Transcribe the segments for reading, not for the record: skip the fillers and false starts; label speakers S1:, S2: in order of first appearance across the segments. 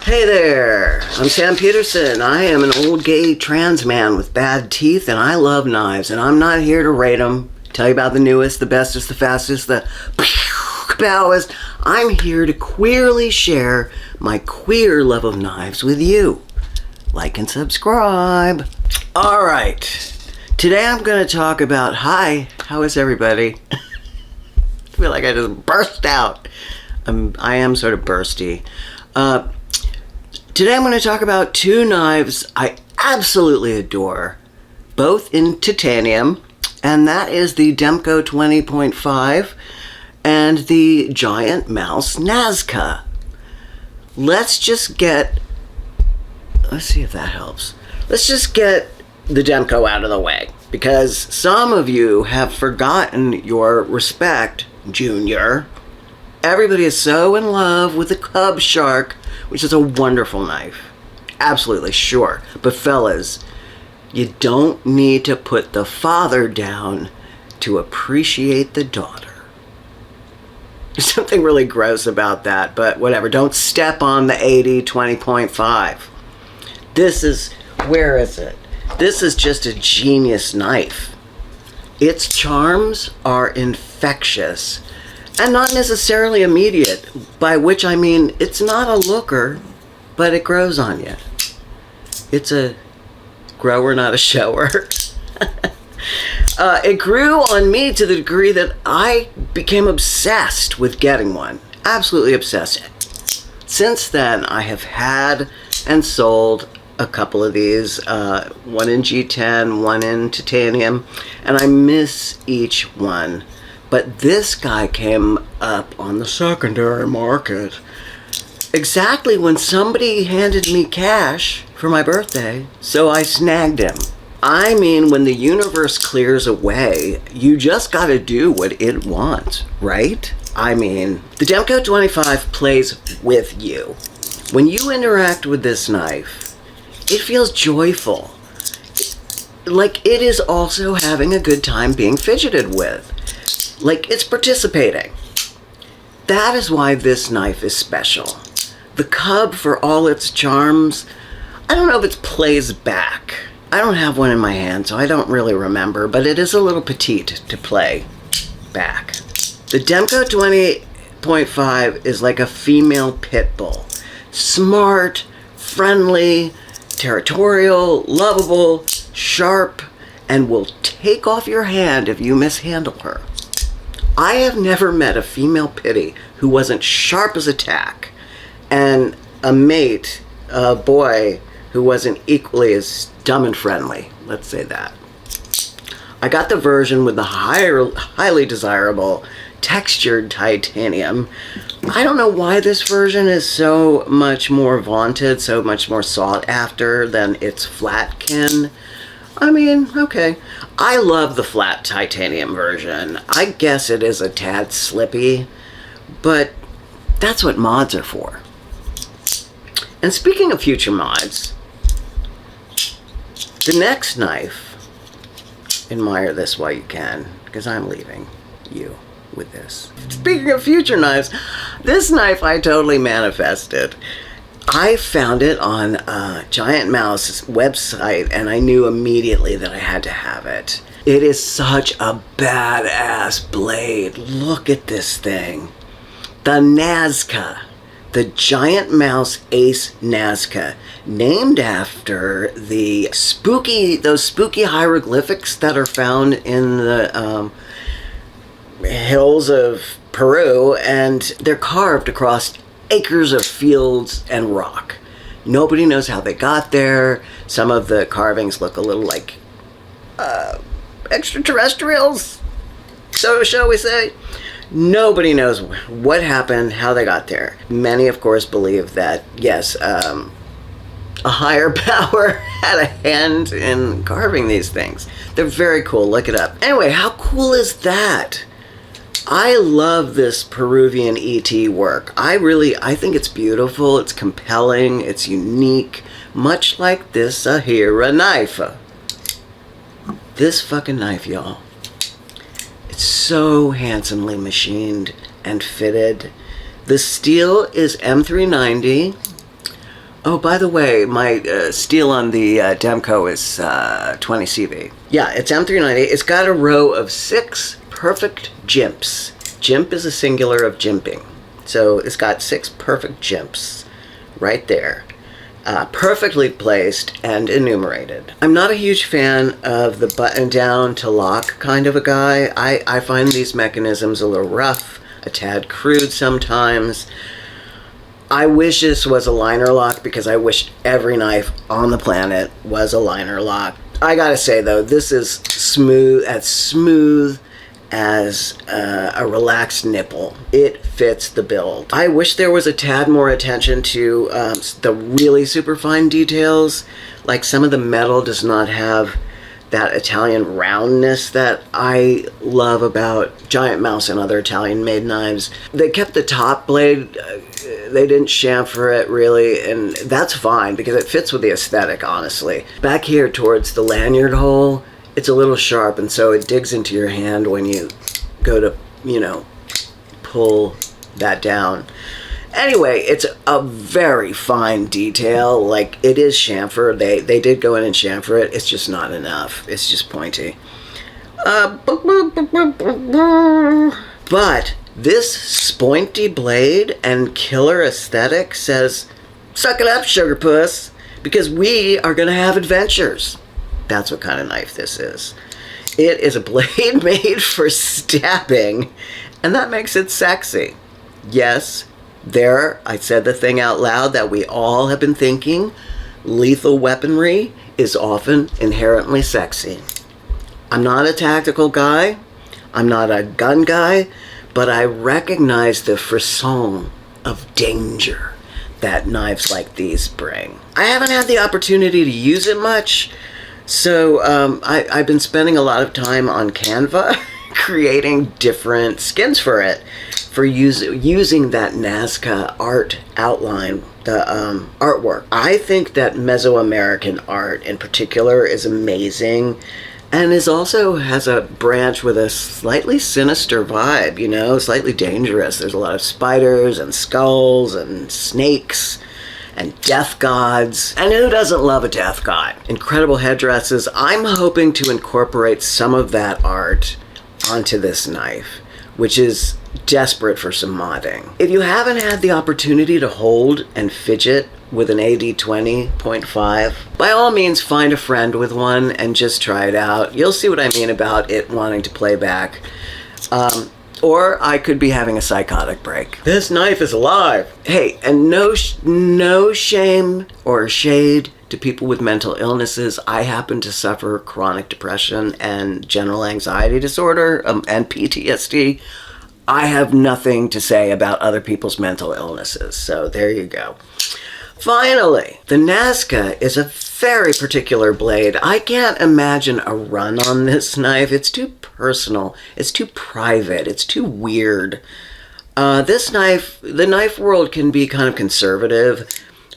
S1: Hey there, I'm Sam Peterson. I am an old gay trans man with bad teeth and I love knives, and I'm not here to rate them, tell you about the newest, the bestest, the fastest, the bowest. I'm here to queerly share my queer love of knives with you. Like and subscribe. Alright, today I'm going to talk about, hi, how is everybody? I feel like I just burst out. I am sort of bursty. Today I'm going to talk about two knives I absolutely adore, both in titanium, and that is the Demko 20.5 and the Giantmouse Nazca. Let's see if that helps. Let's just get the Demko out of the way, because some of you have forgotten your respect, Junior. Everybody is so in love with the Cub Shark, which is a wonderful knife. Absolutely, sure. But fellas, you don't need to put the father down to appreciate the daughter. There's something really gross about that, but whatever. Don't step on the AD20.5. Where is it? This is just a genius knife. Its charms are infectious. And not necessarily immediate, by which I mean it's not a looker, but it grows on you. It's a grower, not a shower. It grew on me to the degree that I became obsessed with getting one. Absolutely obsessed. Since then, I have had and sold a couple of these, one in G10, one in titanium, and I miss each one. But this guy came up on the secondary market exactly when somebody handed me cash for my birthday, so I snagged him. I mean, when the universe clears away, you just gotta do what it wants, right? I mean, the Demko 25 plays with you. When you interact with this knife, it feels joyful. Like it is also having a good time being fidgeted with. Like it's participating. That is why this knife is special. The Cub, for all its charms, I don't know if it plays back. I don't have one in my hand, so I don't really remember, but it is a little petite to play back. The Demko 20.5 is like a female pit bull. Smart, friendly, territorial, lovable, sharp, and will take off your hand if you mishandle her. I have never met a female pitty who wasn't sharp as a tack, and a mate, a boy, who wasn't equally as dumb and friendly. Let's say that. I got the version with the highly desirable textured titanium. I don't know why this version is so much more vaunted, so much more sought after than its flatkin. I mean, okay. I love the flat titanium version. I guess it is a tad slippy, but that's what mods are for. And speaking of future mods, the next knife, admire this while you can, because I'm leaving you with this. Speaking of future knives, this knife I totally manifested. I found it on Giantmouse's website, and I knew immediately that I had to have it. It is such a badass blade. Look at this thing. The Nazca. The Giantmouse Ace Nazca. Named after those spooky hieroglyphics that are found in the hills of Peru, and they're carved across acres of fields and rock. Nobody knows how they got there. Some of the carvings look a little like extraterrestrials, so shall we say. Nobody knows what happened, how they got there. Many, of course, believe that, yes, a higher power had a hand in carving these things. They're very cool. Look it up. Anyway, how cool is that? I love this Peruvian ET work. I think it's beautiful, it's compelling, it's unique, much like this Ahira knife. This fucking knife, y'all. It's so handsomely machined and fitted. The steel is M390. Oh, by the way, my steel on the Demko is 20 CV. Yeah, it's M398. It's got a row of 6 perfect jimps. Jimp is a singular of jimping. So it's got 6 perfect jimps right there. Perfectly placed and enumerated. I'm not a huge fan of the button down to lock kind of a guy. I find these mechanisms a little rough, a tad crude sometimes. I wish this was a liner lock because I wish every knife on the planet was a liner lock. I gotta say though, this is smooth as a relaxed nipple. It fits the build. I wish there was a tad more attention to the really super fine details. Like some of the metal does not have that Italian roundness that I love about Giantmouse and other Italian made knives. They kept the top blade, they didn't chamfer it really, and that's fine because it fits with the aesthetic, honestly. Back here towards the lanyard hole, it's a little sharp, and so it digs into your hand when you go to, you know, pull that down. Anyway, it's a very fine detail. Like, it is chamfer. They did go in and chamfer it. It's just not enough. It's just pointy. But this spointy blade and killer aesthetic says, suck it up, sugar puss, because we are going to have adventures. That's what kind of knife this is. It is a blade made for stabbing, and that makes it sexy. Yes, there, I said the thing out loud that we all have been thinking. Lethal weaponry is often inherently sexy. I'm not a tactical guy. I'm not a gun guy, but I recognize the frisson of danger that knives like these bring. I haven't had the opportunity to use it much, so I've been spending a lot of time on Canva creating different skins for it, for using that Nazca art outline, the artwork. I think that Mesoamerican art in particular is amazing, and also has a branch with a slightly sinister vibe, you know, slightly dangerous. There's a lot of spiders and skulls and snakes and death gods. And who doesn't love a death god? Incredible headdresses. I'm hoping to incorporate some of that art onto this knife, which is desperate for some modding. If you haven't had the opportunity to hold and fidget with an AD20.5, by all means find a friend with one and just try it out. You'll see what I mean about it wanting to play back. Or I could be having a psychotic break. This knife is alive. Hey, and no shame or shade to people with mental illnesses. I happen to suffer chronic depression and general anxiety disorder and PTSD. I have nothing to say about other people's mental illnesses, so there you go. Finally, the Nazca is a very particular blade. I can't imagine a run on this knife. It's too personal. It's too private. It's too weird. This knife, the knife world can be kind of conservative,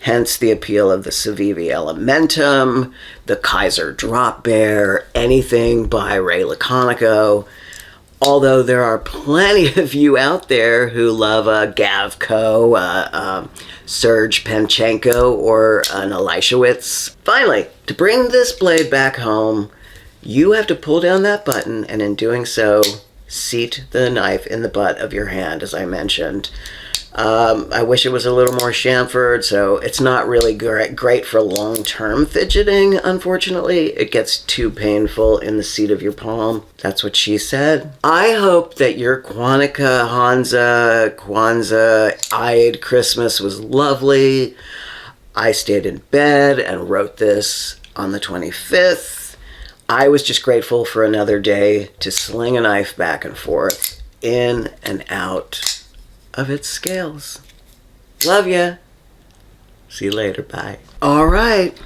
S1: hence the appeal of the Civivi Elementum, the Kaiser Drop Bear, anything by Ray Laconico. Although there are plenty of you out there who love a Gavko, Serge Panchenko, or an Elishewitz. Finally, to bring this blade back home, you have to pull down that button, and in doing so, seat the knife in the butt of your hand, as I mentioned. I wish it was a little more chamfered, so it's not really great for long-term fidgeting, unfortunately. It gets too painful in the seat of your palm. That's what she said. I hope that your Kwanzaa, Eid, Christmas was lovely. I stayed in bed and wrote this on the 25th. I was just grateful for another day to sling a knife back and forth, in and out of its scales. Love ya. See you later. Bye. All right.